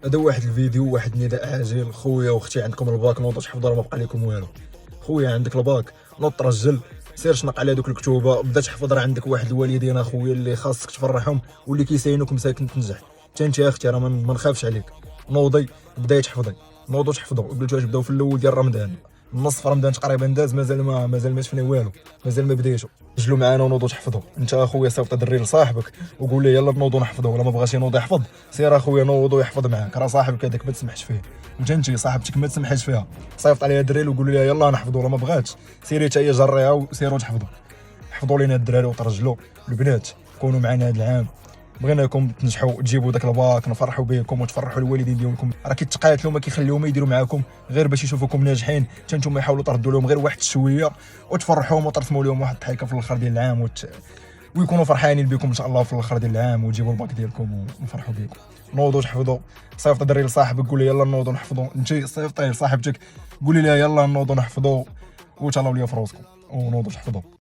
هذا واحد الفيديو، واحد النداء عاجل. خويا واختي عندكم الباك، نوضوا تحفظوا راه ما بقى لكم والو. خويا عندك الباك، نوض ترجل، سير شنق على دوك الكتوبه، بدا تحفظ. راه عندك واحد الوالدين اخويا اللي خاصك تفرحهم واللي كيساينوك مساكن تنجح. حتى انت يا اختي راه ما نخافش عليك. نوضي بداي تحفظي، نوضوا تحفظوا. قلت واش بداو في الاول ديال رمضان، النص في رمضان تقريبا داز، مازال ما شفنا والو، مازال ما بديتو. سجلوا معانا ونوضوا تحفظوا. انت اخويا صيفط دري لصاحبك وقول ليه يلا نوضوا نحفظوا، ولا ما بغاش ينوض يحفظ سير اخويا نوضوا يحفظ معاك. راه صاحبك هذاك ما تسمحش فيه، انت صاحبتك ما تسمحش فيها. صيفط عليها الدراري وقول لها يلا نحفظوا، ولا ما بغاتش سيري حتى هي جريها وسيروا تحفظوا. حفظوا لينا الدراري وترجلوا. البنات كونوا معنا هذا العام، بغيناكم تنجحوا تجيبوا داك الباك، نفرحوا بكم وتفرحوا الوالدين ديالكم. راه كيتقاتلوا ما كيخليوهم يديروا معاكم غير باش يشوفوكم ناجحين، حتى نتوما يحاولوا تردوا لهم غير واحد شويه وتفرحوهم وترسموا لهم واحد الضحكه في الاخر ديال العام ويكونوا فرحانين بكم ان شاء الله في الاخر ديال العام، وتجيبوا الباك ديالكم ونفرحوا بكم. نوضوا تحفظوا. صيفط دري لصاحبك قول له يلا نوضوا نحفظوا. انت صيفطي لصاحبتك قولي لها يلا نوضوا نحفظوا، وتهلاو ليا في راسكم ونوضوا تحفظوا.